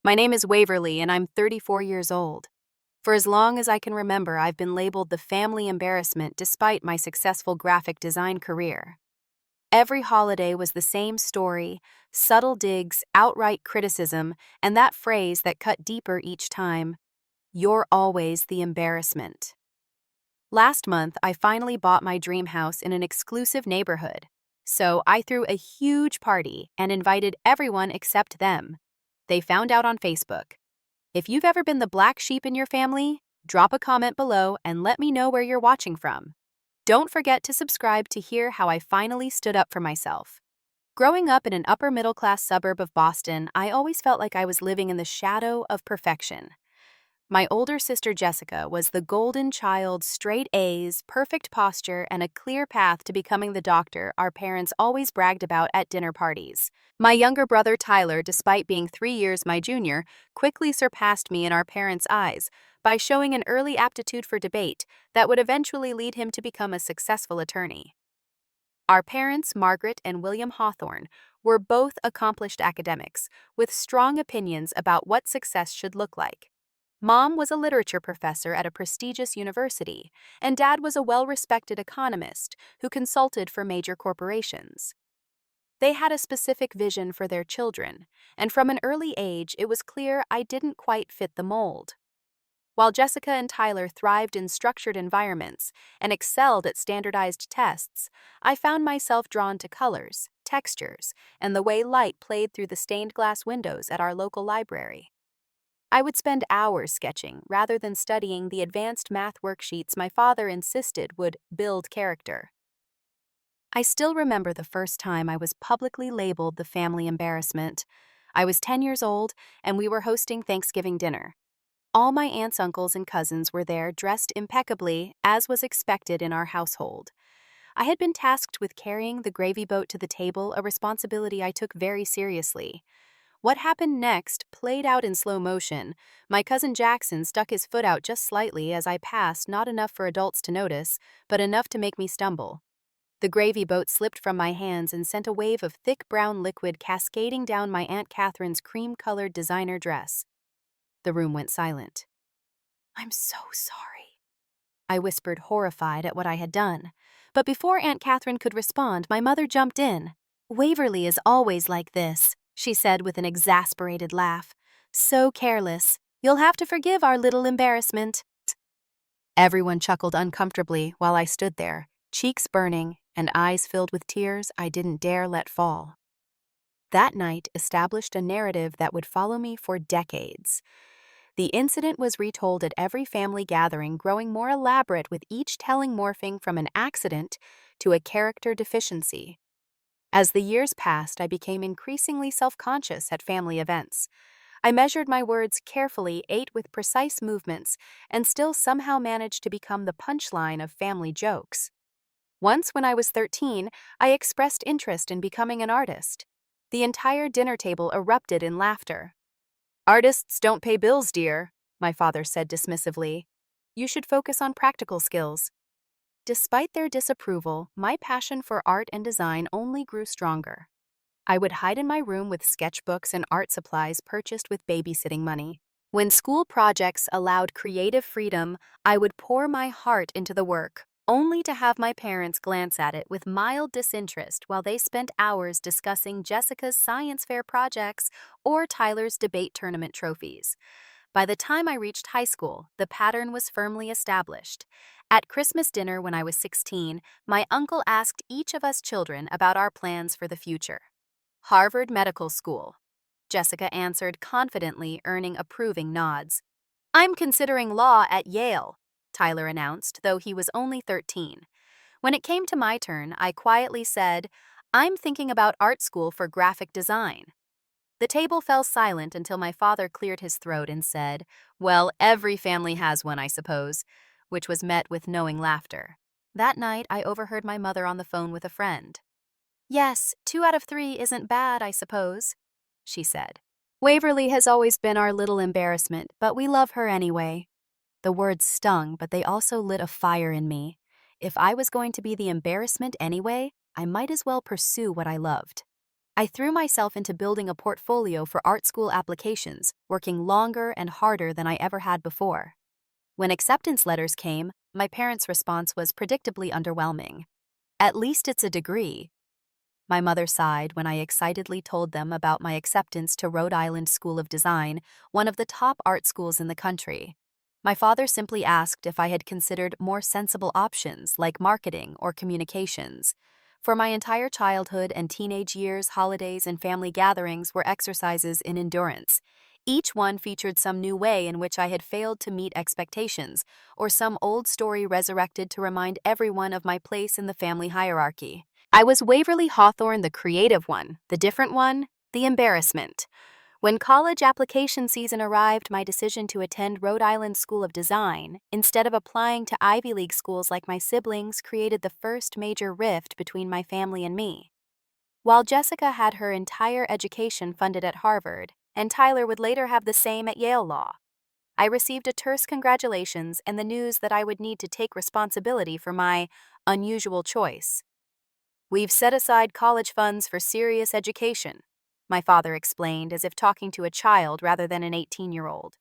My name is Waverly, and I'm 34 years old. For as long as I can remember, I've been labeled the family embarrassment despite my successful graphic design career. Every holiday was the same story: subtle digs, outright criticism, and that phrase that cut deeper each time: "You're always the embarrassment." Last month, I finally bought my dream house in an exclusive neighborhood. So I threw a huge party and invited everyone except them. They found out on Facebook. If you've ever been the black sheep in your family, drop a comment below and let me know where you're watching from. Don't forget to subscribe to hear how I finally stood up for myself. Growing up in an upper middle class suburb of Boston, I always felt like I was living in the shadow of perfection. My older sister Jessica was the golden child: straight A's, perfect posture, and a clear path to becoming the doctor our parents always bragged about at dinner parties. My younger brother Tyler, despite being 3 years my junior, quickly surpassed me in our parents' eyes by showing an early aptitude for debate that would eventually lead him to become a successful attorney. Our parents, Margaret and William Hawthorne, were both accomplished academics with strong opinions about what success should look like. Mom was a literature professor at a prestigious university, and Dad was a well-respected economist who consulted for major corporations. They had a specific vision for their children, and from an early age it was clear I didn't quite fit the mold. While Jessica and Tyler thrived in structured environments and excelled at standardized tests, I found myself drawn to colors, textures, and the way light played through the stained glass windows at our local library. I would spend hours sketching rather than studying the advanced math worksheets my father insisted would build character. I still remember the first time I was publicly labeled the family embarrassment. I was 10 years old, and we were hosting Thanksgiving dinner. All my aunts, uncles, and cousins were there, dressed impeccably, as was expected in our household. I had been tasked with carrying the gravy boat to the table, a responsibility I took very seriously. What happened next played out in slow motion. My cousin Jackson stuck his foot out just slightly as I passed, not enough for adults to notice, but enough to make me stumble. The gravy boat slipped from my hands and sent a wave of thick brown liquid cascading down my Aunt Catherine's cream-colored designer dress. The room went silent. "I'm so sorry," I whispered, horrified at what I had done. But before Aunt Catherine could respond, my mother jumped in. "Waverly is always like this," she said with an exasperated laugh. "So careless. You'll have to forgive our little embarrassment." Everyone chuckled uncomfortably while I stood there, cheeks burning and eyes filled with tears I didn't dare let fall. That night established a narrative that would follow me for decades. The incident was retold at every family gathering, growing more elaborate with each telling morphing from an accident to a character deficiency. As the years passed, I became increasingly self-conscious at family events. I measured my words carefully, ate with precise movements, and still somehow managed to become the punchline of family jokes. Once, when I was 13, I expressed interest in becoming an artist. The entire dinner table erupted in laughter. "Artists don't pay bills, dear," my father said dismissively. "You should focus on practical skills." Despite their disapproval, my passion for art and design only grew stronger. I would hide in my room with sketchbooks and art supplies purchased with babysitting money. When school projects allowed creative freedom, I would pour my heart into the work, only to have my parents glance at it with mild disinterest while they spent hours discussing Jessica's science fair projects or Tyler's debate tournament trophies. By the time I reached high school, the pattern was firmly established. At Christmas dinner when I was 16, my uncle asked each of us children about our plans for the future. "Harvard Medical School," Jessica answered confidently, earning approving nods. "I'm considering law at Yale," Tyler announced, though he was only 13. When it came to my turn, I quietly said, "I'm thinking about art school for graphic design." The table fell silent until my father cleared his throat and said, "Well, every family has one, I suppose," which was met with knowing laughter. That night, I overheard my mother on the phone with a friend. "Yes, 2 out of 3 isn't bad, I suppose," she said. "Waverly has always been our little embarrassment, but we love her anyway." The words stung, but they also lit a fire in me. If I was going to be the embarrassment anyway, I might as well pursue what I loved. I threw myself into building a portfolio for art school applications, working longer and harder than I ever had before. When acceptance letters came, my parents' response was predictably underwhelming. "At least it's a degree." My mother sighed when I excitedly told them about my acceptance to Rhode Island School of Design, one of the top art schools in the country. My father simply asked if I had considered more sensible options like marketing or communications. For my entire childhood and teenage years, holidays and family gatherings were exercises in endurance. Each one featured some new way in which I had failed to meet expectations, or some old story resurrected to remind everyone of my place in the family hierarchy. I was Waverly Hawthorne, the creative one, the different one, the embarrassment. When college application season arrived, my decision to attend Rhode Island School of Design, instead of applying to Ivy League schools like my siblings, created the first major rift between my family and me. While Jessica had her entire education funded at Harvard, and Tyler would later have the same at Yale Law, I received a terse congratulations and the news that I would need to take responsibility for my unusual choice. "We've set aside college funds for serious education," my father explained, as if talking to a child rather than an 18-year-old.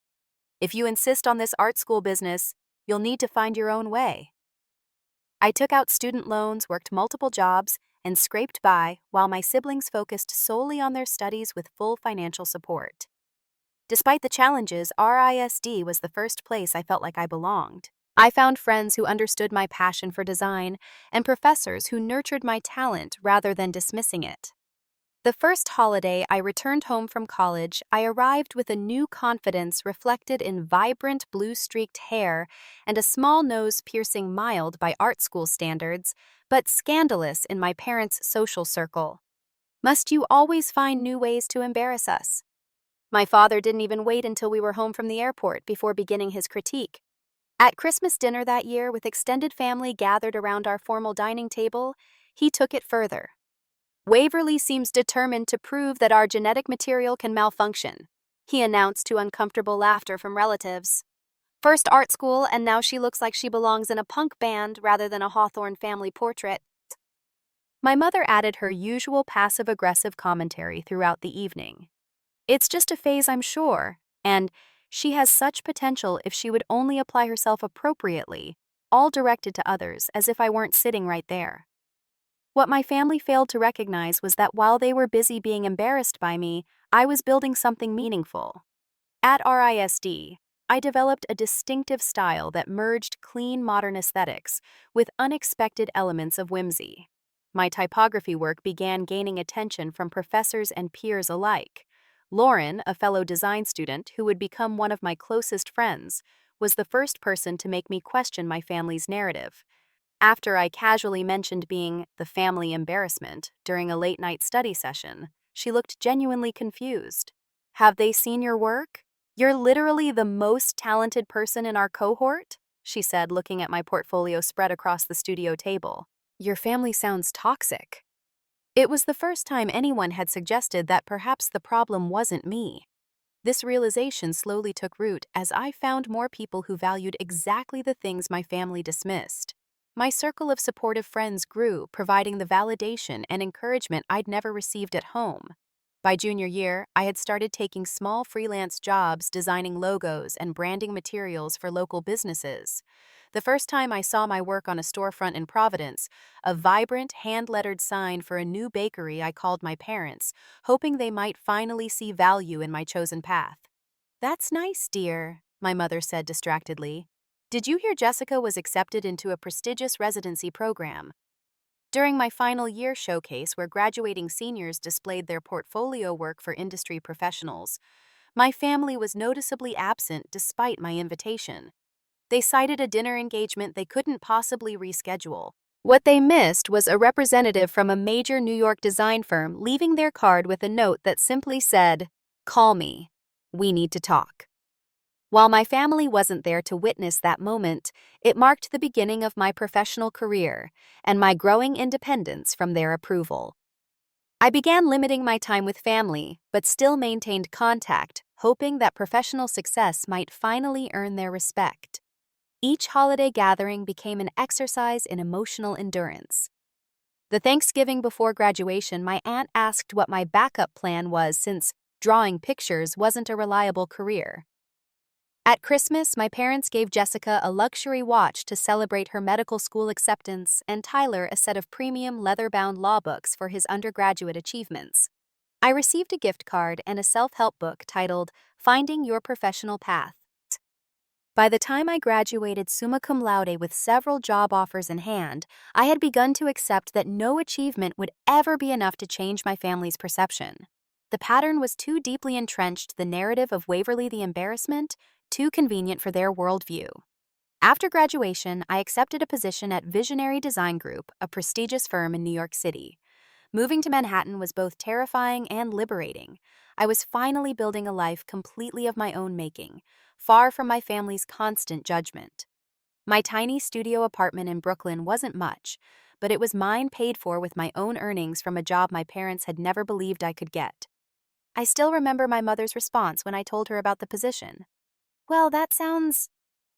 "If you insist on this art school business, you'll need to find your own way." I took out student loans, worked multiple jobs, and scraped by while my siblings focused solely on their studies with full financial support. Despite the challenges, RISD was the first place I felt like I belonged. I found friends who understood my passion for design and professors who nurtured my talent rather than dismissing it. The first holiday I returned home from college, I arrived with a new confidence reflected in vibrant blue-streaked hair and a small nose piercing mild by art school standards, but scandalous in my parents' social circle. "Must you always find new ways to embarrass us?" My father didn't even wait until we were home from the airport before beginning his critique. At Christmas dinner that year, with extended family gathered around our formal dining table, he took it further. "Waverly seems determined to prove that our genetic material can malfunction," he announced to uncomfortable laughter from relatives. "First art school, and now she looks like she belongs in a punk band rather than a Hawthorne family portrait." My mother added her usual passive-aggressive commentary throughout the evening. "It's just a phase, I'm sure," and "she has such potential if she would only apply herself appropriately," all directed to others as if I weren't sitting right there. What my family failed to recognize was that while they were busy being embarrassed by me, I was building something meaningful. At RISD, I developed a distinctive style that merged clean modern aesthetics with unexpected elements of whimsy. My typography work began gaining attention from professors and peers alike. Lauren, a fellow design student who would become one of my closest friends, was the first person to make me question my family's narrative. After I casually mentioned being the family embarrassment during a late-night study session, she looked genuinely confused. "Have they seen your work? You're literally the most talented person in our cohort," she said, looking at my portfolio spread across the studio table. "Your family sounds toxic." It was the first time anyone had suggested that perhaps the problem wasn't me. This realization slowly took root as I found more people who valued exactly the things my family dismissed. My circle of supportive friends grew, providing the validation and encouragement I'd never received at home. By junior year, I had started taking small freelance jobs designing logos and branding materials for local businesses. The first time I saw my work on a storefront in Providence, a vibrant, hand-lettered sign for a new bakery, I called my parents, hoping they might finally see value in my chosen path. "That's nice, dear," my mother said distractedly. "Did you hear Jessica was accepted into a prestigious residency program?" During my final year showcase, where graduating seniors displayed their portfolio work for industry professionals, my family was noticeably absent despite my invitation. They cited a dinner engagement they couldn't possibly reschedule. What they missed was a representative from a major New York design firm leaving their card with a note that simply said, "Call me. We need to talk." While my family wasn't there to witness that moment, it marked the beginning of my professional career and my growing independence from their approval. I began limiting my time with family, but still maintained contact, hoping that professional success might finally earn their respect. Each holiday gathering became an exercise in emotional endurance. The Thanksgiving before graduation, my aunt asked what my backup plan was since drawing pictures wasn't a reliable career. At Christmas, my parents gave Jessica a luxury watch to celebrate her medical school acceptance and Tyler a set of premium leather-bound law books for his undergraduate achievements. I received a gift card and a self-help book titled Finding Your Professional Path. By the time I graduated summa cum laude with several job offers in hand, I had begun to accept that no achievement would ever be enough to change my family's perception. The pattern was too deeply entrenched, the narrative of Waverly the Embarrassment, too convenient for their worldview. After graduation, I accepted a position at Visionary Design Group, a prestigious firm in New York City. Moving to Manhattan was both terrifying and liberating. I was finally building a life completely of my own making, far from my family's constant judgment. My tiny studio apartment in Brooklyn wasn't much, but it was mine, paid for with my own earnings from a job my parents had never believed I could get. I still remember my mother's response when I told her about the position. "Well, that sounds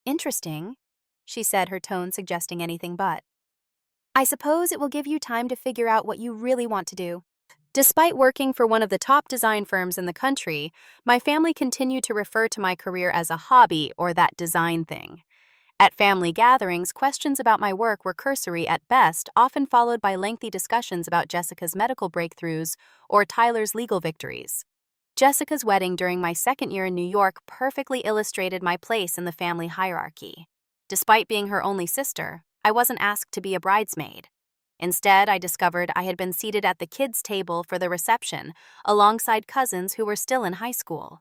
interesting," she said, her tone suggesting anything but. "I suppose it will give you time to figure out what you really want to do." Despite working for one of the top design firms in the country, my family continued to refer to my career as a hobby or that design thing. At family gatherings, questions about my work were cursory at best, often followed by lengthy discussions about Jessica's medical breakthroughs or Tyler's legal victories. Jessica's wedding during my second year in New York perfectly illustrated my place in the family hierarchy. Despite being her only sister, I wasn't asked to be a bridesmaid. Instead, I discovered I had been seated at the kids' table for the reception, alongside cousins who were still in high school.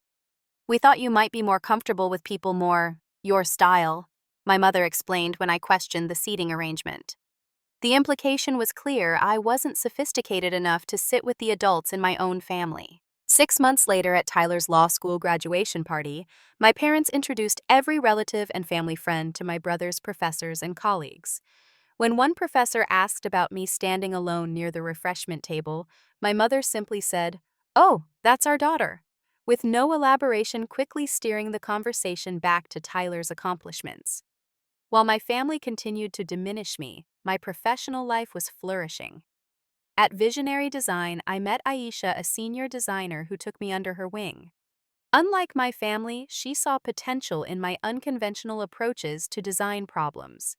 "We thought you might be more comfortable with people more your style," my mother explained when I questioned the seating arrangement. The implication was clear: I wasn't sophisticated enough to sit with the adults in my own family. 6 months later, at Tyler's law school graduation party, my parents introduced every relative and family friend to my brother's professors and colleagues. When one professor asked about me standing alone near the refreshment table, my mother simply said, "Oh, that's our daughter," with no elaboration, quickly steering the conversation back to Tyler's accomplishments. While my family continued to diminish me, my professional life was flourishing. At Visionary Design, I met Aisha, a senior designer who took me under her wing. Unlike my family, she saw potential in my unconventional approaches to design problems.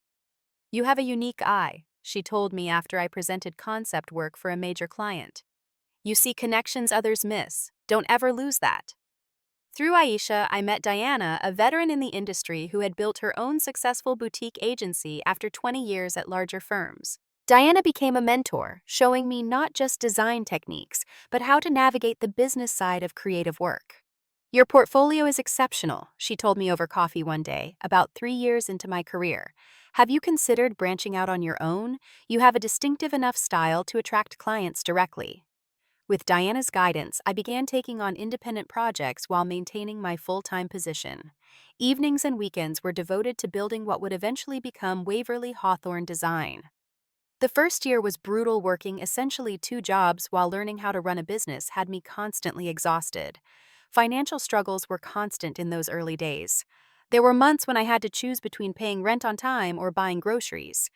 "You have a unique eye," she told me after I presented concept work for a major client. "You see connections others miss. Don't ever lose that." Through Aisha, I met Diana, a veteran in the industry who had built her own successful boutique agency after 20 years at larger firms. Diana became a mentor, showing me not just design techniques, but how to navigate the business side of creative work. "Your portfolio is exceptional," she told me over coffee one day, about 3 years into my career. "Have you considered branching out on your own? You have a distinctive enough style to attract clients directly." With Diana's guidance, I began taking on independent projects while maintaining my full-time position. Evenings and weekends were devoted to building what would eventually become Waverly Hawthorne Design. The first year was brutal. Working essentially 2 jobs while learning how to run a business had me constantly exhausted. Financial struggles were constant in those early days. There were months when I had to choose between paying rent on time or buying groceries.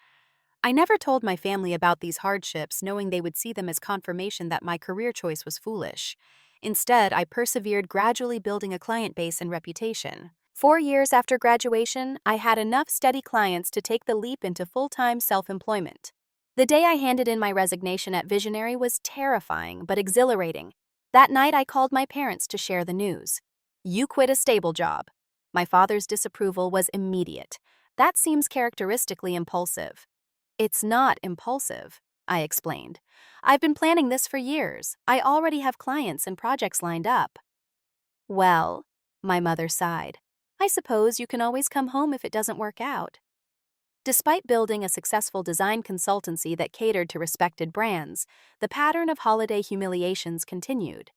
I never told my family about these hardships, knowing they would see them as confirmation that my career choice was foolish. Instead, I persevered, gradually building a client base and reputation. 4 years after graduation, I had enough steady clients to take the leap into full-time self-employment. The day I handed in my resignation at Visionary was terrifying but exhilarating. That night, I called my parents to share the news. "You quit a stable job." My father's disapproval was immediate. "That seems characteristically impulsive." "It's not impulsive," I explained. "I've been planning this for years. I already have clients and projects lined up." "Well," my mother sighed, "I suppose you can always come home if it doesn't work out." Despite building a successful design consultancy that catered to respected brands, the pattern of holiday humiliations continued.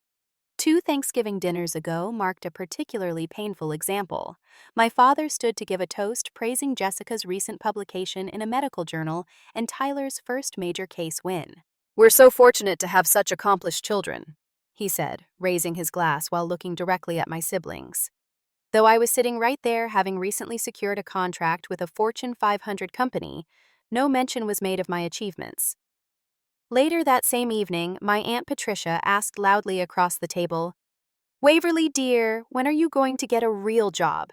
2 Thanksgiving dinners ago marked a particularly painful example. My father stood to give a toast praising Jessica's recent publication in a medical journal and Tyler's first major case win. "We're so fortunate to have such accomplished children," he said, raising his glass while looking directly at my siblings. Though I was sitting right there, having recently secured a contract with a Fortune 500 company, no mention was made of my achievements. Later that same evening, my Aunt Patricia asked loudly across the table, "Waverly, dear, when are you going to get a real job?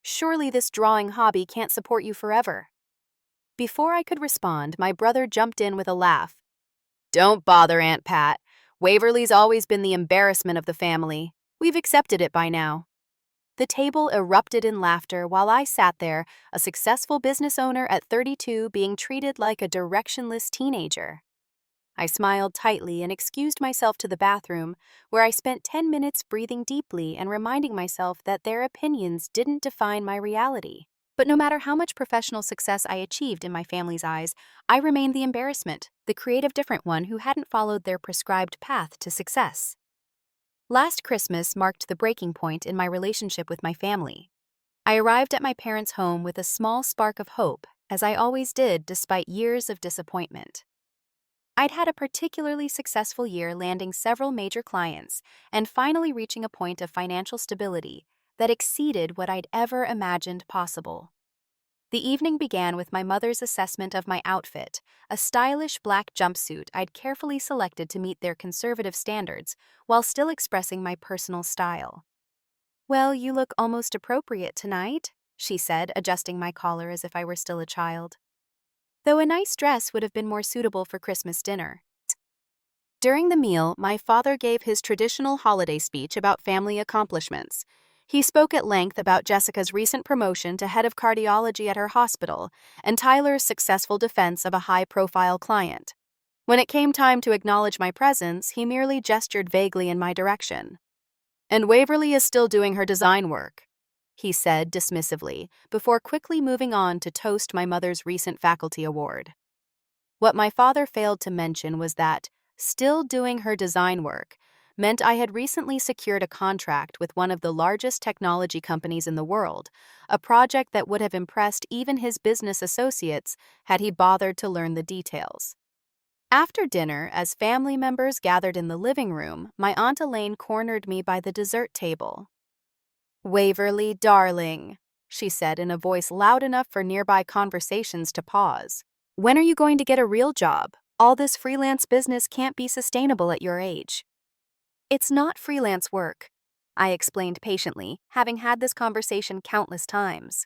Surely this drawing hobby can't support you forever." Before I could respond, my brother jumped in with a laugh. "Don't bother, Aunt Pat. Waverly's always been the embarrassment of the family. We've accepted it by now." The table erupted in laughter while I sat there, a successful business owner at 32 being treated like a directionless teenager. I smiled tightly and excused myself to the bathroom, where I spent 10 minutes breathing deeply and reminding myself that their opinions didn't define my reality. But no matter how much professional success I achieved in my family's eyes, I remained the embarrassment, the creative different one who hadn't followed their prescribed path to success. Last Christmas marked the breaking point in my relationship with my family. I arrived at my parents' home with a small spark of hope, as I always did despite years of disappointment. I'd had a particularly successful year landing several major clients and finally reaching a point of financial stability that exceeded what I'd ever imagined possible. The evening began with my mother's assessment of my outfit, a stylish black jumpsuit I'd carefully selected to meet their conservative standards while still expressing my personal style. "Well, you look almost appropriate tonight," she said, adjusting my collar as if I were still a child. Though a nice dress would have been more suitable for Christmas dinner. During the meal, my father gave his traditional holiday speech about family accomplishments. He spoke at length about Jessica's recent promotion to head of cardiology at her hospital and Tyler's successful defense of a high-profile client. When it came time to acknowledge my presence, he merely gestured vaguely in my direction. "And Waverly is still doing her design work," he said dismissively, before quickly moving on to toast my mother's recent faculty award. What my father failed to mention was that, still doing her design work, meant I had recently secured a contract with one of the largest technology companies in the world, a project that would have impressed even his business associates had he bothered to learn the details. After dinner, as family members gathered in the living room, my Aunt Elaine cornered me by the dessert table. "Waverly, darling," she said in a voice loud enough for nearby conversations to pause. "When are you going to get a real job? All this freelance business can't be sustainable at your age." "It's not freelance work," I explained patiently, having had this conversation countless times.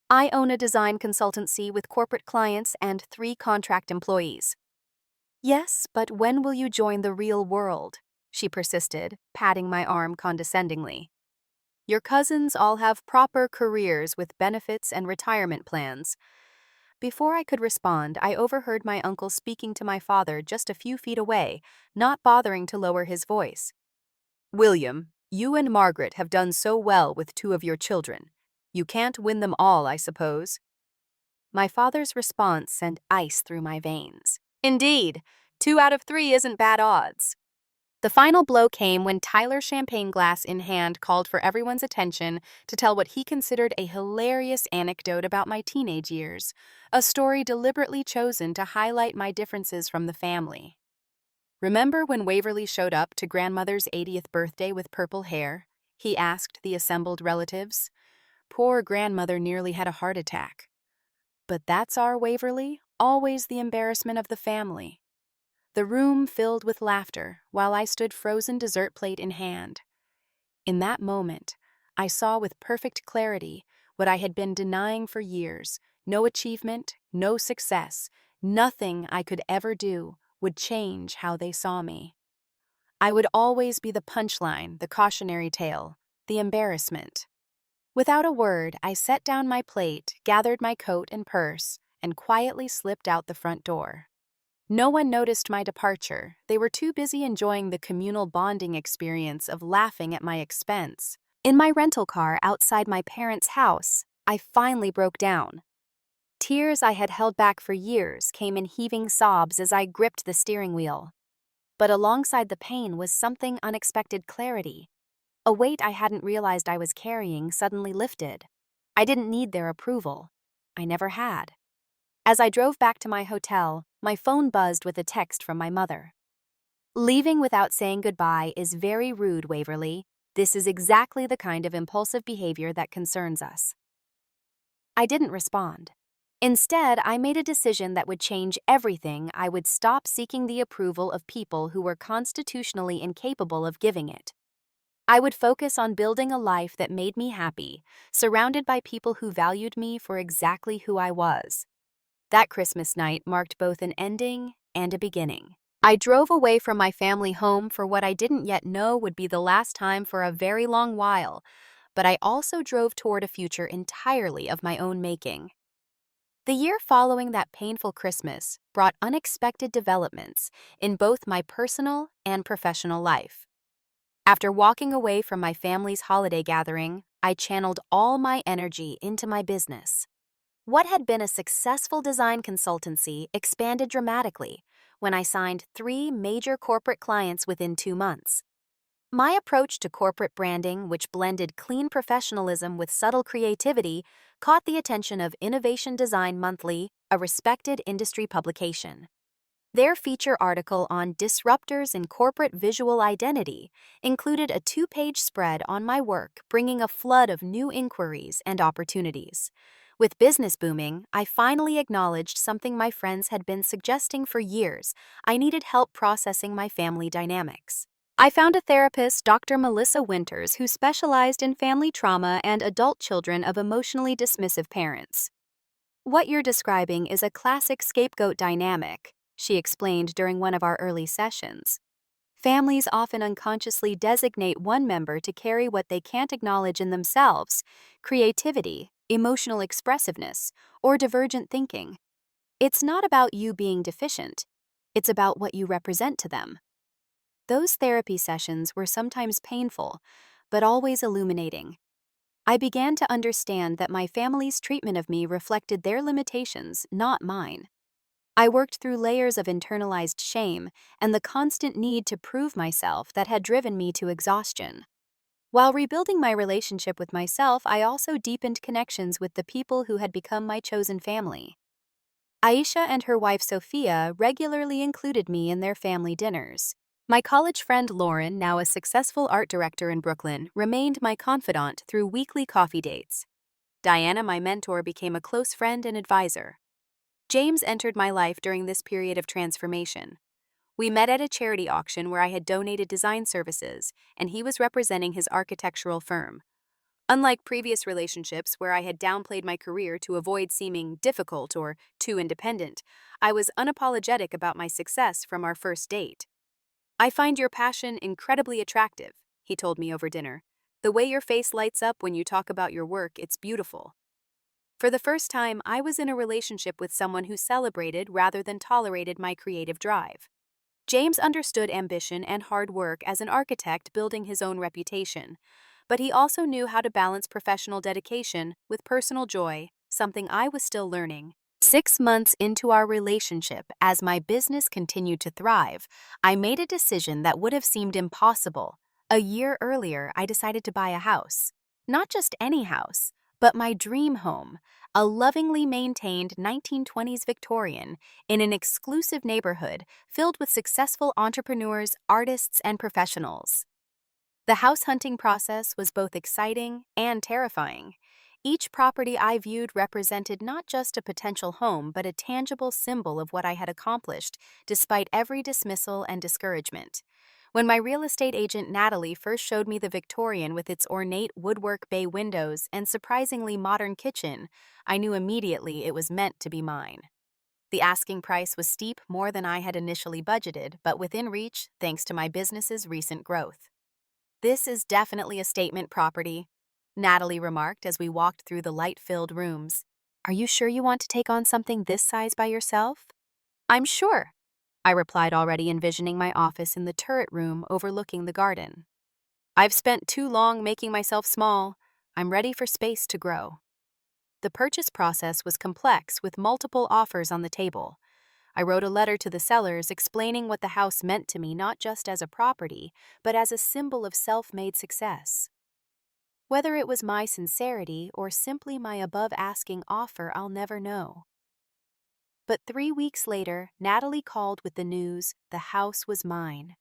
"I own a design consultancy with corporate clients and 3 contract employees." "Yes, but when will you join the real world?" she persisted, patting my arm condescendingly. "Your cousins all have proper careers with benefits and retirement plans." Before I could respond, I overheard my uncle speaking to my father just a few feet away, not bothering to lower his voice. "William, you and Margaret have done so well with 2 of your children. You can't win them all, I suppose." My father's response sent ice through my veins. "Indeed, 2 out of 3 isn't bad odds." The final blow came when Tyler, champagne glass in hand, called for everyone's attention to tell what he considered a hilarious anecdote about my teenage years, a story deliberately chosen to highlight my differences from the family. "Remember when Waverly showed up to grandmother's 80th birthday with purple hair?" he asked the assembled relatives. "Poor grandmother nearly had a heart attack. But that's our Waverly, always the embarrassment of the family." The room filled with laughter while I stood frozen dessert plate in hand. In that moment, I saw with perfect clarity what I had been denying for years. No achievement, no success, nothing I could ever do would change how they saw me. I would always be the punchline, the cautionary tale, the embarrassment. Without a word, I set down my plate, gathered my coat and purse, and quietly slipped out the front door. No one noticed my departure. They were too busy enjoying the communal bonding experience of laughing at my expense. In my rental car outside my parents' house, I finally broke down. Tears I had held back for years came in heaving sobs as I gripped the steering wheel. But alongside the pain was something unexpected clarity. A weight I hadn't realized I was carrying suddenly lifted. I didn't need their approval. I never had. As I drove back to my hotel, my phone buzzed with a text from my mother. "Leaving without saying goodbye is very rude, Waverly. This is exactly the kind of impulsive behavior that concerns us." I didn't respond. Instead, I made a decision that would change everything. I would stop seeking the approval of people who were constitutionally incapable of giving it. I would focus on building a life that made me happy, surrounded by people who valued me for exactly who I was. That Christmas night marked both an ending and a beginning. I drove away from my family home for what I didn't yet know would be the last time for a very long while, but I also drove toward a future entirely of my own making. The year following that painful Christmas brought unexpected developments in both my personal and professional life. After walking away from my family's holiday gathering, I channeled all my energy into my business. What had been a successful design consultancy expanded dramatically when I signed 3 major corporate clients within 2 months. My approach to corporate branding, which blended clean professionalism with subtle creativity, caught the attention of Innovation Design Monthly, a respected industry publication. Their feature article on disruptors in corporate visual identity included a 2-page spread on my work, bringing a flood of new inquiries and opportunities. With business booming, I finally acknowledged something my friends had been suggesting for years. I needed help processing my family dynamics. I found a therapist, Dr. Melissa Winters, who specialized in family trauma and adult children of emotionally dismissive parents. "What you're describing is a classic scapegoat dynamic," she explained during one of our early sessions. "Families often unconsciously designate one member to carry what they can't acknowledge in themselves: creativity, emotional expressiveness, or divergent thinking. It's not about you being deficient, it's about what you represent to them." Those therapy sessions were sometimes painful, but always illuminating. I began to understand that my family's treatment of me reflected their limitations, not mine. I worked through layers of internalized shame and the constant need to prove myself that had driven me to exhaustion. While rebuilding my relationship with myself, I also deepened connections with the people who had become my chosen family. Aisha and her wife Sophia regularly included me in their family dinners. My college friend Lauren, now a successful art director in Brooklyn, remained my confidant through weekly coffee dates. Diana, my mentor, became a close friend and advisor. James entered my life during this period of transformation. We met at a charity auction where I had donated design services, and he was representing his architectural firm. Unlike previous relationships where I had downplayed my career to avoid seeming difficult or too independent, I was unapologetic about my success from our first date. "I find your passion incredibly attractive," he told me over dinner. "The way your face lights up when you talk about your work, it's beautiful." For the first time, I was in a relationship with someone who celebrated rather than tolerated my creative drive. James understood ambition and hard work as an architect building his own reputation, but he also knew how to balance professional dedication with personal joy, something I was still learning. 6 months into our relationship, as my business continued to thrive, I made a decision that would have seemed impossible. A year earlier, I decided to buy a house. Not just any house, but my dream home, a lovingly maintained 1920s Victorian in an exclusive neighborhood filled with successful entrepreneurs, artists, and professionals. The house hunting process was both exciting and terrifying. Each property I viewed represented not just a potential home, but a tangible symbol of what I had accomplished, despite every dismissal and discouragement. When my real estate agent Natalie first showed me the Victorian with its ornate woodwork bay windows and surprisingly modern kitchen, I knew immediately it was meant to be mine. The asking price was steep, more than I had initially budgeted, but within reach thanks to my business's recent growth. "This is definitely a statement property," Natalie remarked as we walked through the light-filled rooms. "Are you sure you want to take on something this size by yourself?" "I'm sure," I replied, already envisioning my office in the turret room overlooking the garden. "I've spent too long making myself small. I'm ready for space to grow." The purchase process was complex, with multiple offers on the table. I wrote a letter to the sellers explaining what the house meant to me, not just as a property, but as a symbol of self-made success. Whether it was my sincerity or simply my above-asking offer, I'll never know. But 3 weeks later, Natalie called with the news the house was mine.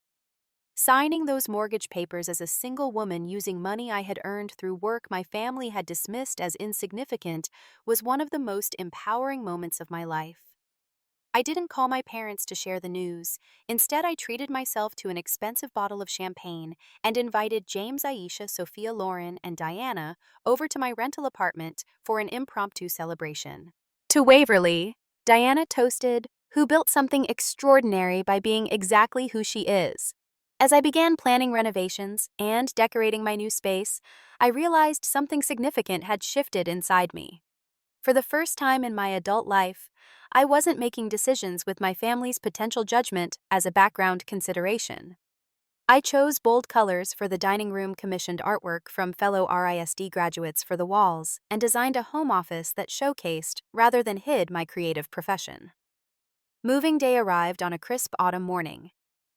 Signing those mortgage papers as a single woman using money I had earned through work my family had dismissed as insignificant was one of the most empowering moments of my life. I didn't call my parents to share the news. Instead, I treated myself to an expensive bottle of champagne and invited James, Aisha, Sophia, Lauren, and Diana over to my rental apartment for an impromptu celebration. To Waverly, Diana toasted, "Who built something extraordinary by being exactly who she is." As I began planning renovations and decorating my new space, I realized something significant had shifted inside me. For the first time in my adult life, I wasn't making decisions with my family's potential judgment as a background consideration. I chose bold colors for the dining room, commissioned artwork from fellow RISD graduates for the walls, and designed a home office that showcased rather than hid my creative profession. Moving day arrived on a crisp autumn morning.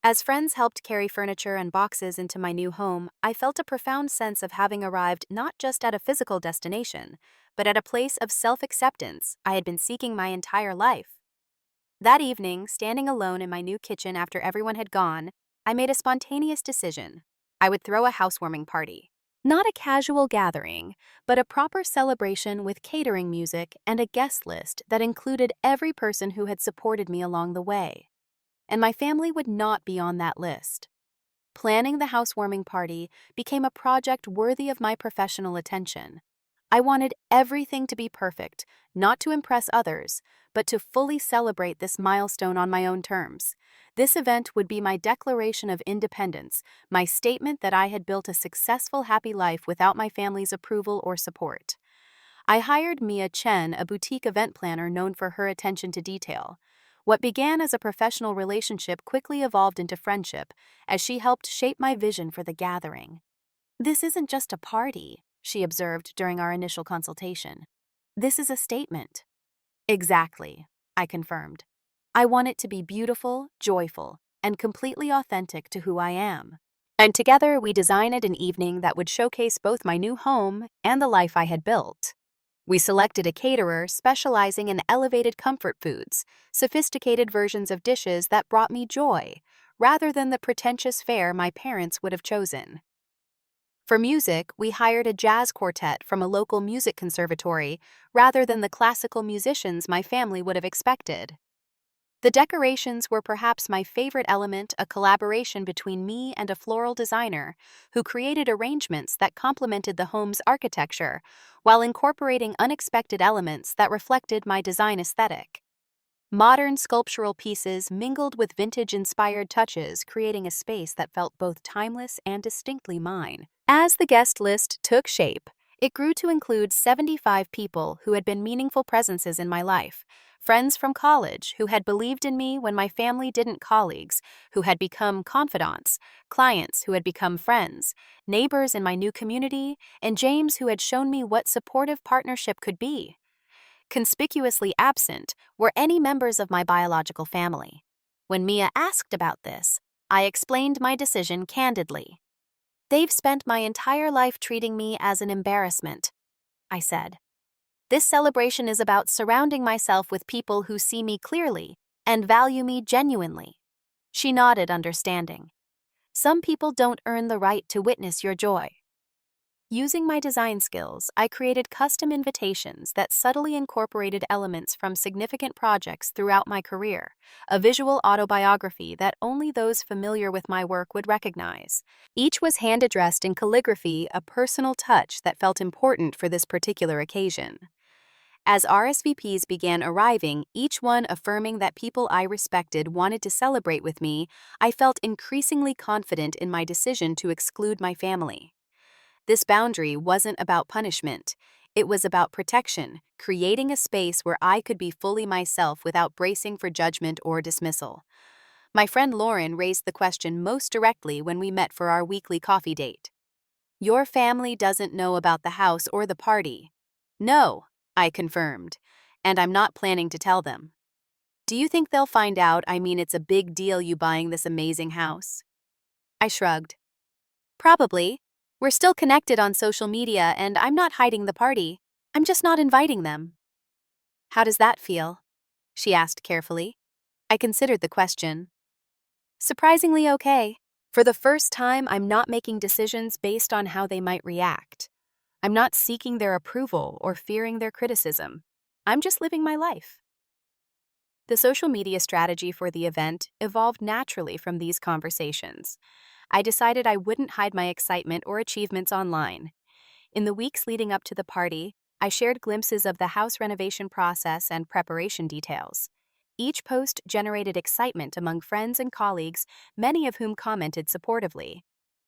As friends helped carry furniture and boxes into my new home, I felt a profound sense of having arrived not just at a physical destination, but at a place of self-acceptance I had been seeking my entire life. That evening, standing alone in my new kitchen after everyone had gone, I made a spontaneous decision. I would throw a housewarming party. Not a casual gathering, but a proper celebration with catering music and a guest list that included every person who had supported me along the way. And my family would not be on that list. Planning the housewarming party became a project worthy of my professional attention. I wanted everything to be perfect, not to impress others, but to fully celebrate this milestone on my own terms. This event would be my declaration of independence, my statement that I had built a successful, happy life without my family's approval or support. I hired Mia Chen, a boutique event planner known for her attention to detail. What began as a professional relationship quickly evolved into friendship as she helped shape my vision for the gathering. "This isn't just a party," she observed during our initial consultation. "This is a statement." "Exactly," I confirmed. "I want it to be beautiful, joyful, and completely authentic to who I am." And together we designed an evening that would showcase both my new home and the life I had built. We selected a caterer specializing in elevated comfort foods, sophisticated versions of dishes that brought me joy, rather than the pretentious fare my parents would have chosen. For music, we hired a jazz quartet from a local music conservatory rather than the classical musicians my family would have expected. The decorations were perhaps my favorite element, a collaboration between me and a floral designer who created arrangements that complemented the home's architecture while incorporating unexpected elements that reflected my design aesthetic. Modern sculptural pieces mingled with vintage-inspired touches, creating a space that felt both timeless and distinctly mine. As the guest list took shape, it grew to include 75 people who had been meaningful presences in my life. Friends from college who had believed in me when my family didn't, colleagues who had become confidants, clients who had become friends, neighbors in my new community, and James who had shown me what supportive partnership could be. Conspicuously absent were any members of my biological family. When Mia asked about this, I explained my decision candidly. "They've spent my entire life treating me as an embarrassment," I said. "This celebration is about surrounding myself with people who see me clearly and value me genuinely." She nodded, understanding. "Some people don't earn the right to witness your joy." Using my design skills, I created custom invitations that subtly incorporated elements from significant projects throughout my career, a visual autobiography that only those familiar with my work would recognize. Each was hand-addressed in calligraphy, a personal touch that felt important for this particular occasion. As RSVPs began arriving, each one affirming that people I respected wanted to celebrate with me, I felt increasingly confident in my decision to exclude my family. This boundary wasn't about punishment. It was about protection, creating a space where I could be fully myself without bracing for judgment or dismissal. My friend Lauren raised the question most directly when we met for our weekly coffee date. "Your family doesn't know about the house or the party." "No," I confirmed, "and I'm not planning to tell them." "Do you think they'll find out? I mean, it's a big deal you buying this amazing house." I shrugged. "Probably. We're still connected on social media, and I'm not hiding the party. I'm just not inviting them." "How does that feel?" she asked carefully. I considered the question. "Surprisingly okay. For the first time, I'm not making decisions based on how they might react. I'm not seeking their approval or fearing their criticism. I'm just living my life. The social media strategy for the event evolved naturally from these conversations. I decided I wouldn't hide my excitement or achievements online. In the weeks leading up to the party, I shared glimpses of the house renovation process and preparation details. Each post generated excitement among friends and colleagues, many of whom commented supportively.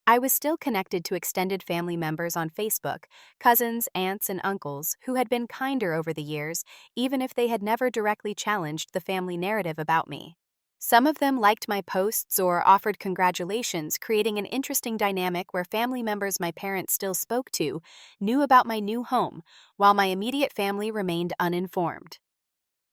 I was still connected to extended family members on Facebook, cousins, aunts, and uncles who had been kinder over the years, even if they had never directly challenged the family narrative about me. Some of them liked my posts or offered congratulations, creating an interesting dynamic where family members my parents still spoke to knew about my new home, while my immediate family remained uninformed.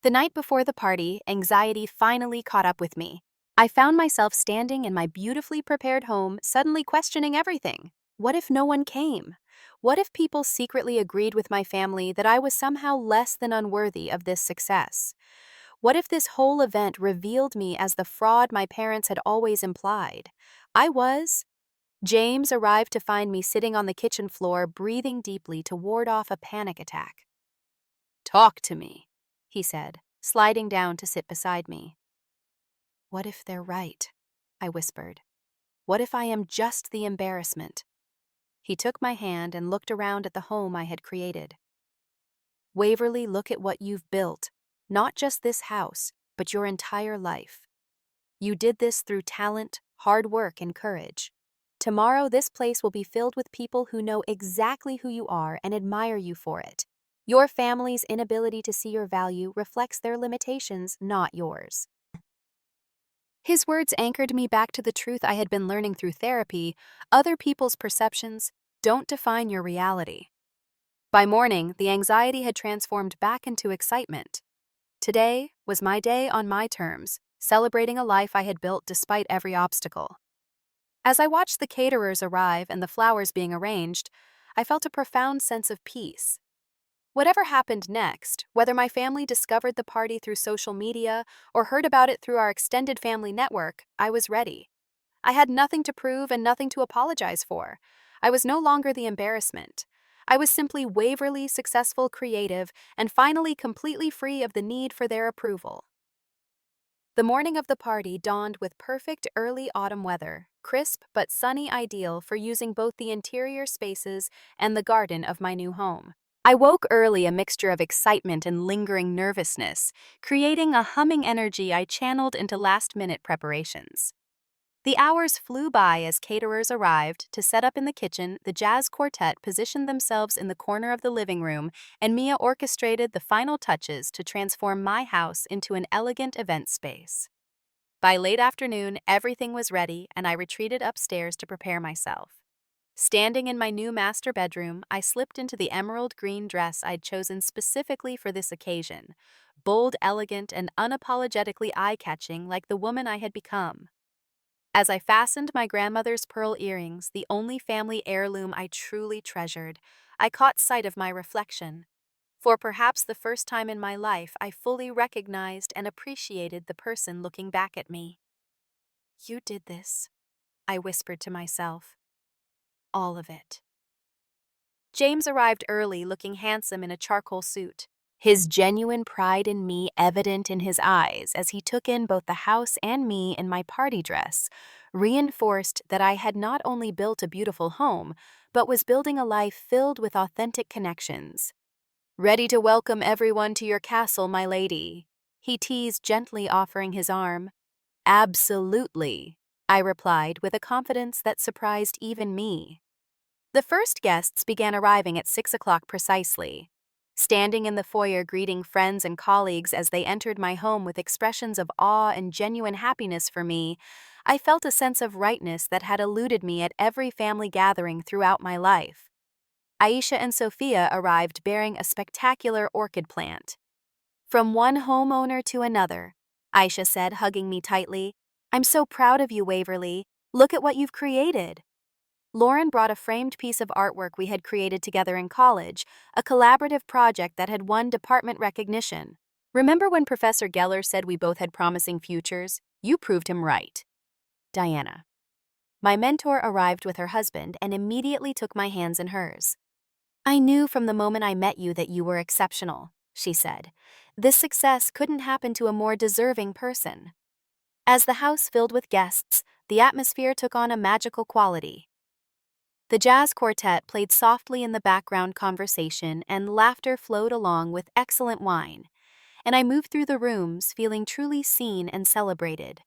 The night before the party, anxiety finally caught up with me. I found myself standing in my beautifully prepared home, suddenly questioning everything. What if no one came? What if people secretly agreed with my family that I was somehow less than unworthy of this success? What if this whole event revealed me as the fraud my parents had always implied? I was. James arrived to find me sitting on the kitchen floor, breathing deeply to ward off a panic attack. "Talk to me," he said, sliding down to sit beside me. "What if they're right?" I whispered. "What if I am just the embarrassment?" He took my hand and looked around at the home I had created. "Waverly, look at what you've built. Not just this house, but your entire life. You did this through talent, hard work, and courage. Tomorrow, this place will be filled with people who know exactly who you are and admire you for it. Your family's inability to see your value reflects their limitations, not yours." His words anchored me back to the truth I had been learning through therapy: other people's perceptions don't define your reality. By morning, the anxiety had transformed back into excitement. Today was my day on my terms, celebrating a life I had built despite every obstacle. As I watched the caterers arrive and the flowers being arranged, I felt a profound sense of peace. Whatever happened next, whether my family discovered the party through social media or heard about it through our extended family network, I was ready. I had nothing to prove and nothing to apologize for. I was no longer the embarrassment. I was simply Waverly, successful, creative, and finally completely free of the need for their approval. The morning of the party dawned with perfect early autumn weather, crisp but sunny, ideal for using both the interior spaces and the garden of my new home. I woke early, a mixture of excitement and lingering nervousness, creating a humming energy I channeled into last-minute preparations. The hours flew by as caterers arrived to set up in the kitchen. The jazz quartet positioned themselves in the corner of the living room, and Mia orchestrated the final touches to transform my house into an elegant event space. By late afternoon, everything was ready, and I retreated upstairs to prepare myself. Standing in my new master bedroom, I slipped into the emerald green dress I'd chosen specifically for this occasion, bold, elegant, and unapologetically eye-catching like the woman I had become. As I fastened my grandmother's pearl earrings, the only family heirloom I truly treasured, I caught sight of my reflection. For perhaps the first time in my life, I fully recognized and appreciated the person looking back at me. "You did this," I whispered to myself. "All of it." James arrived early, looking handsome in a charcoal suit, his genuine pride in me evident in his eyes as he took in both the house and me in my party dress, reinforced that I had not only built a beautiful home, but was building a life filled with authentic connections. "Ready to welcome everyone to your castle, my lady," he teased, gently offering his arm. "Absolutely," I replied with a confidence that surprised even me. The first guests began arriving at 6 o'clock precisely. Standing in the foyer greeting friends and colleagues as they entered my home with expressions of awe and genuine happiness for me, I felt a sense of rightness that had eluded me at every family gathering throughout my life. Aisha and Sophia arrived bearing a spectacular orchid plant. "From one homeowner to another," Aisha said, hugging me tightly. "I'm so proud of you, Waverly. Look at what you've created." Lauren brought a framed piece of artwork we had created together in college, a collaborative project that had won department recognition. "Remember when Professor Geller said we both had promising futures? You proved him right." Diana. My mentor arrived with her husband and immediately took my hands in hers. "I knew from the moment I met you that you were exceptional," she said. "This success couldn't happen to a more deserving person." As the house filled with guests, the atmosphere took on a magical quality. The jazz quartet played softly in the background conversation, and laughter flowed along with excellent wine, and I moved through the rooms feeling truly seen and celebrated.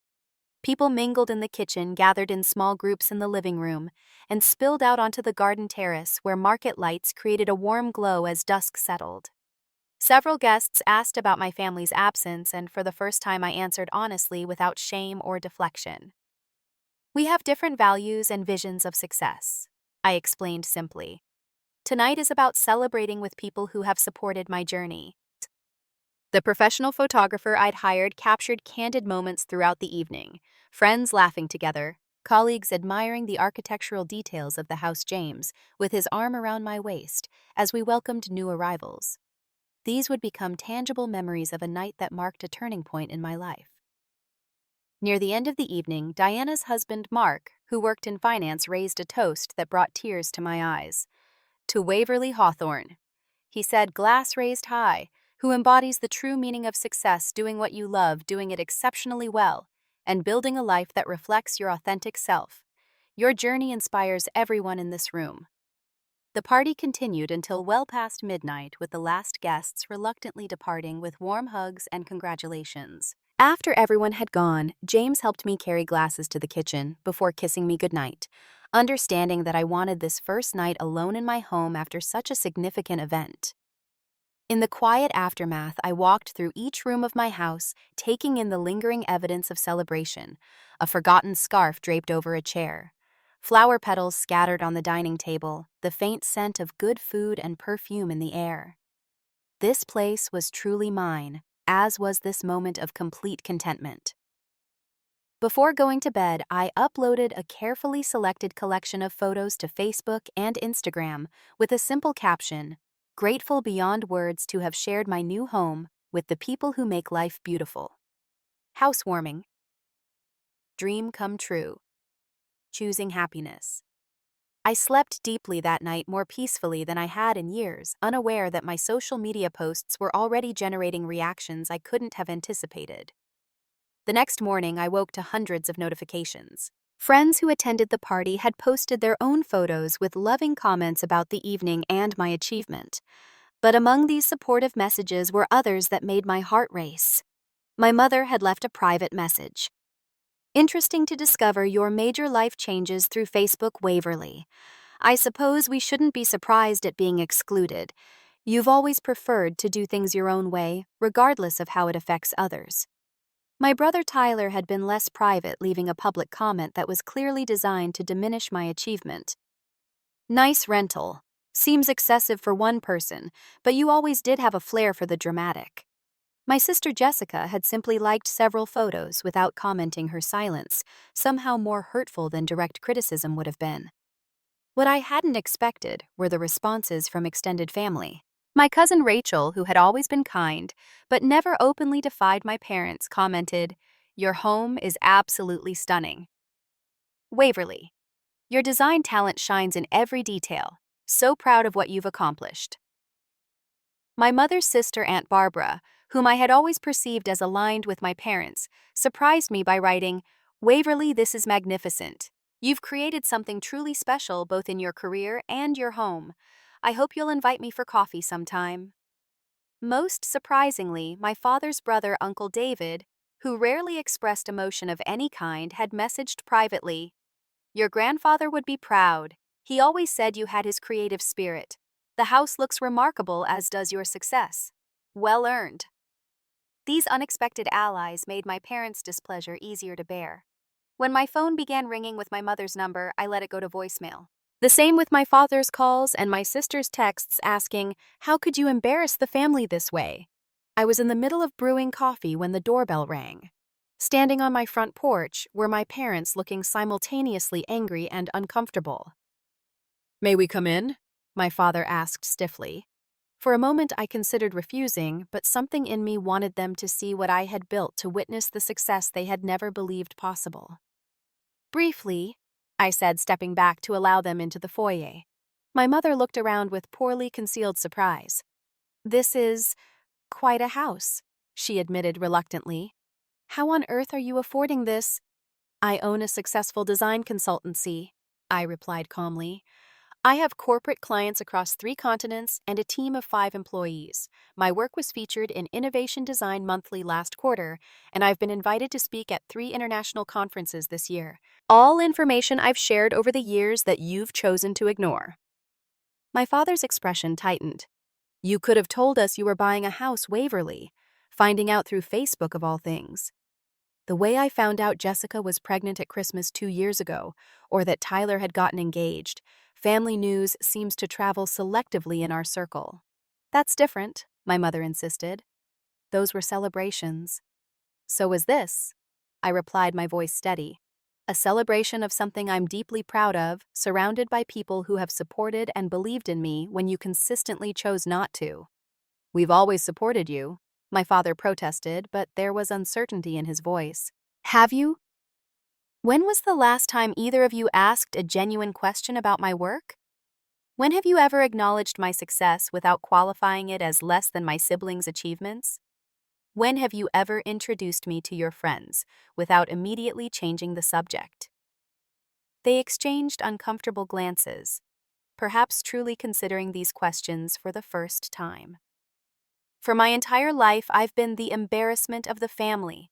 People mingled in the kitchen, gathered in small groups in the living room, and spilled out onto the garden terrace where market lights created a warm glow as dusk settled. Several guests asked about my family's absence, and for the first time I answered honestly without shame or deflection. "We have different values and visions of success," I explained simply. "Tonight is about celebrating with people who have supported my journey." The professional photographer I'd hired captured candid moments throughout the evening, friends laughing together, colleagues admiring the architectural details of the House James with his arm around my waist as we welcomed new arrivals. These would become tangible memories of a night that marked a turning point in my life. Near the end of the evening, Diana's husband, Mark, who worked in finance, raised a toast that brought tears to my eyes. "To Waverly Hawthorne," he said, glass raised high, "who embodies the true meaning of success, doing what you love, doing it exceptionally well, and building a life that reflects your authentic self. Your journey inspires everyone in this room." The party continued until well past midnight, with the last guests reluctantly departing with warm hugs and congratulations. After everyone had gone, James helped me carry glasses to the kitchen before kissing me goodnight, understanding that I wanted this first night alone in my home after such a significant event. In the quiet aftermath, I walked through each room of my house, taking in the lingering evidence of celebration: a forgotten scarf draped over a chair, flower petals scattered on the dining table, the faint scent of good food and perfume in the air. This place was truly mine, as was this moment of complete contentment. Before going to bed, I uploaded a carefully selected collection of photos to Facebook and Instagram with a simple caption: "Grateful beyond words to have shared my new home with the people who make life beautiful." Housewarming. Dream come true. Choosing happiness. I slept deeply that night, more peacefully than I had in years, unaware that my social media posts were already generating reactions I couldn't have anticipated. The next morning, I woke to hundreds of notifications. Friends who attended the party had posted their own photos with loving comments about the evening and my achievement. But among these supportive messages were others that made my heart race. My mother had left a private message. "Interesting to discover your major life changes through Facebook, Waverly. I suppose we shouldn't be surprised at being excluded. You've always preferred to do things your own way, regardless of how it affects others." My brother Tyler had been less private, leaving a public comment that was clearly designed to diminish my achievement. "Nice rental. Seems excessive for one person, but you always did have a flair for the dramatic." My sister Jessica had simply liked several photos without commenting, her silence somehow more hurtful than direct criticism would have been. What I hadn't expected were the responses from extended family. My cousin Rachel, who had always been kind but never openly defied my parents, commented, "Your home is absolutely stunning. Waverly, your design talent shines in every detail. So proud of what you've accomplished." My mother's sister, Aunt Barbara, whom I had always perceived as aligned with my parents, surprised me by writing, "Waverly, this is magnificent. You've created something truly special both in your career and your home. I hope you'll invite me for coffee sometime." Most surprisingly, my father's brother, Uncle David, who rarely expressed emotion of any kind, had messaged privately, "Your grandfather would be proud. He always said you had his creative spirit. The house looks remarkable, as does your success. Well earned." These unexpected allies made my parents' displeasure easier to bear. When my phone began ringing with my mother's number, I let it go to voicemail. The same with my father's calls and my sister's texts asking, "How could you embarrass the family this way?" I was in the middle of brewing coffee when the doorbell rang. Standing on my front porch were my parents, looking simultaneously angry and uncomfortable. "May we come in?" my father asked stiffly. For a moment I considered refusing, but something in me wanted them to see what I had built, to witness the success they had never believed possible. "Briefly," I said, stepping back to allow them into the foyer. My mother looked around with poorly concealed surprise. This is quite a house, she admitted reluctantly. How on earth are you affording this? I own a successful design consultancy, I replied calmly. I have corporate clients across 3 continents and a team of 5 employees. My work was featured in Innovation Design Monthly last quarter, and I've been invited to speak at 3 international conferences this year. All information I've shared over the years that you've chosen to ignore. My father's expression tightened. You could have told us you were buying a house, Waverly, finding out through Facebook of all things. The way I found out Jessica was pregnant at Christmas 2 years ago, or that Tyler had gotten engaged, family news seems to travel selectively in our circle. That's different, my mother insisted. Those were celebrations. So was this, I replied, my voice steady. A celebration of something I'm deeply proud of, surrounded by people who have supported and believed in me when you consistently chose not to. We've always supported you, my father protested, but there was uncertainty in his voice. Have you? When was the last time either of you asked a genuine question about my work? When have you ever acknowledged my success without qualifying it as less than my siblings' achievements? When have you ever introduced me to your friends without immediately changing the subject? They exchanged uncomfortable glances, perhaps truly considering these questions for the first time. For my entire life, I've been the embarrassment of the family.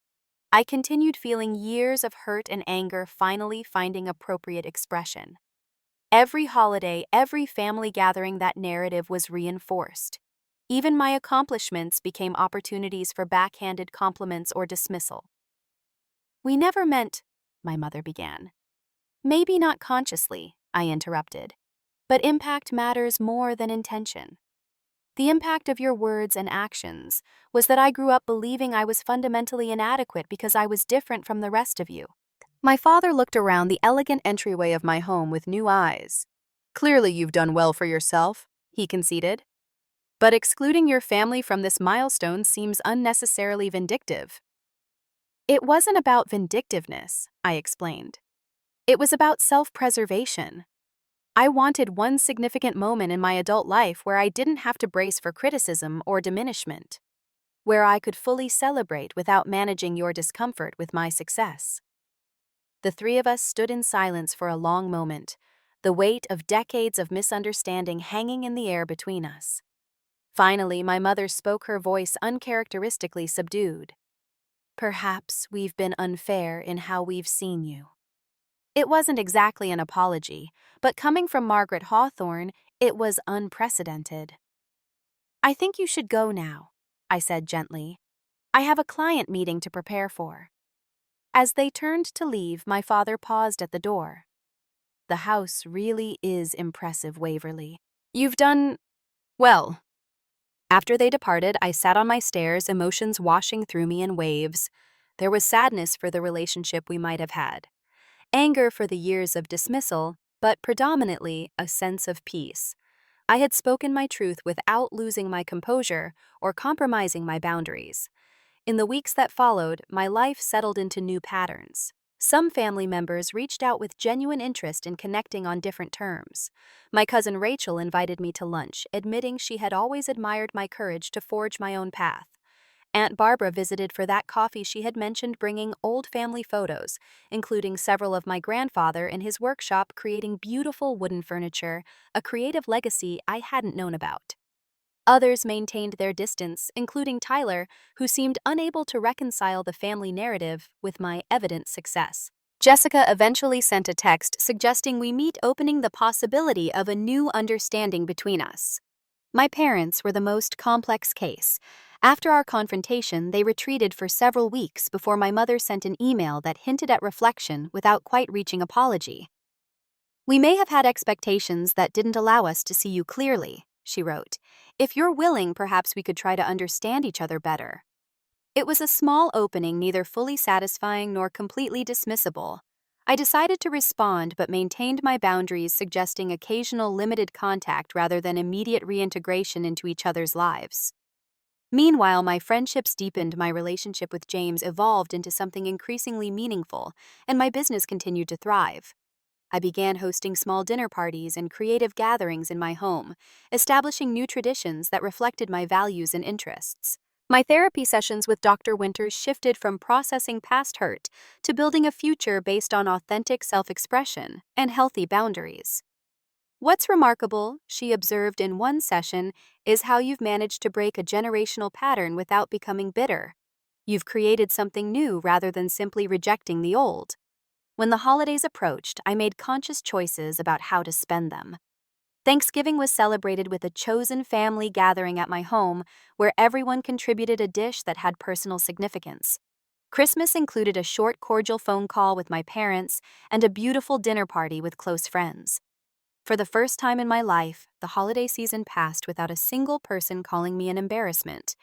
I continued feeling years of hurt and anger finally finding appropriate expression. Every holiday, every family gathering, that narrative was reinforced. Even my accomplishments became opportunities for backhanded compliments or dismissal. We never meant, my mother began. Maybe not consciously, I interrupted. But impact matters more than intention. The impact of your words and actions was that I grew up believing I was fundamentally inadequate because I was different from the rest of you. My father looked around the elegant entryway of my home with new eyes. Clearly you've done well for yourself, he conceded. But excluding your family from this milestone seems unnecessarily vindictive. It wasn't about vindictiveness, I explained. It was about self-preservation. I wanted one significant moment in my adult life where I didn't have to brace for criticism or diminishment, where I could fully celebrate without managing your discomfort with my success. The 3 of us stood in silence for a long moment, the weight of decades of misunderstanding hanging in the air between us. Finally, my mother spoke, her voice uncharacteristically subdued. Perhaps we've been unfair in how we've seen you. It wasn't exactly an apology, but coming from Margaret Hawthorne, it was unprecedented. I think you should go now, I said gently. I have a client meeting to prepare for. As they turned to leave, my father paused at the door. The house really is impressive, Waverly. You've done well. After they departed, I sat on my stairs, emotions washing through me in waves. There was sadness for the relationship we might have had, anger for the years of dismissal, but predominantly a sense of peace. I had spoken my truth without losing my composure or compromising my boundaries. In the weeks that followed, my life settled into new patterns. Some family members reached out with genuine interest in connecting on different terms. My cousin Rachel invited me to lunch, admitting she had always admired my courage to forge my own path. Aunt Barbara visited for that coffee she had mentioned, bringing old family photos, including several of my grandfather in his workshop creating beautiful wooden furniture, a creative legacy I hadn't known about. Others maintained their distance, including Tyler, who seemed unable to reconcile the family narrative with my evident success. Jessica eventually sent a text suggesting we meet, opening the possibility of a new understanding between us. My parents were the most complex case. After our confrontation, they retreated for several weeks before my mother sent an email that hinted at reflection without quite reaching apology. We may have had expectations that didn't allow us to see you clearly, she wrote. If you're willing, perhaps we could try to understand each other better. It was a small opening, neither fully satisfying nor completely dismissible. I decided to respond but maintained my boundaries, suggesting occasional limited contact rather than immediate reintegration into each other's lives. Meanwhile, my friendships deepened, my relationship with James evolved into something increasingly meaningful, and my business continued to thrive. I began hosting small dinner parties and creative gatherings in my home, establishing new traditions that reflected my values and interests. My therapy sessions with Dr. Winters shifted from processing past hurt to building a future based on authentic self-expression and healthy boundaries. What's remarkable, she observed in one session, is how you've managed to break a generational pattern without becoming bitter. You've created something new rather than simply rejecting the old. When the holidays approached, I made conscious choices about how to spend them. Thanksgiving was celebrated with a chosen family gathering at my home where everyone contributed a dish that had personal significance. Christmas included a short, cordial phone call with my parents and a beautiful dinner party with close friends. For the first time in my life, the holiday season passed without a single person calling me an embarrassment.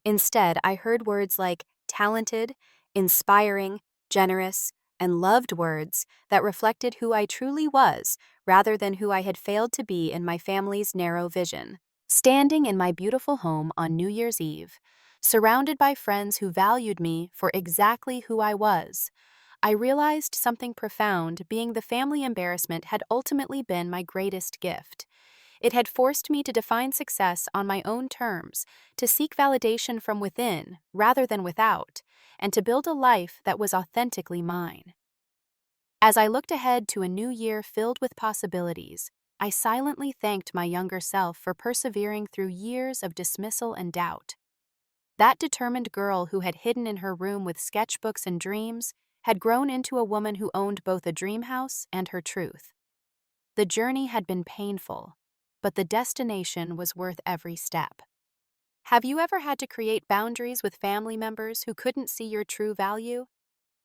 Instead, I heard words like talented, inspiring, generous, and loved, words that reflected who I truly was rather than who I had failed to be in my family's narrow vision. Standing in my beautiful home on New Year's Eve, surrounded by friends who valued me for exactly who I was, I realized something profound. Being the family embarrassment had ultimately been my greatest gift. It had forced me to define success on my own terms, to seek validation from within rather than without, and to build a life that was authentically mine. As I looked ahead to a new year filled with possibilities, I silently thanked my younger self for persevering through years of dismissal and doubt. That determined girl who had hidden in her room with sketchbooks and dreams had grown into a woman who owned both a dream house and her truth. The journey had been painful, but the destination was worth every step. Have you ever had to create boundaries with family members who couldn't see your true value?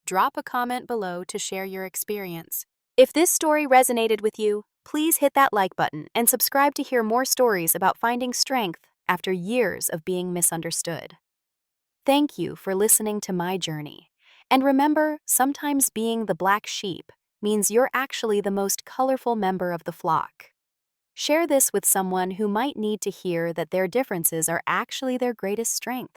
Drop a comment below to share your experience. If this story resonated with you, please hit that like button and subscribe to hear more stories about finding strength after years of being misunderstood. Thank you for listening to my journey. And remember, sometimes being the black sheep means you're actually the most colorful member of the flock. Share this with someone who might need to hear that their differences are actually their greatest strength.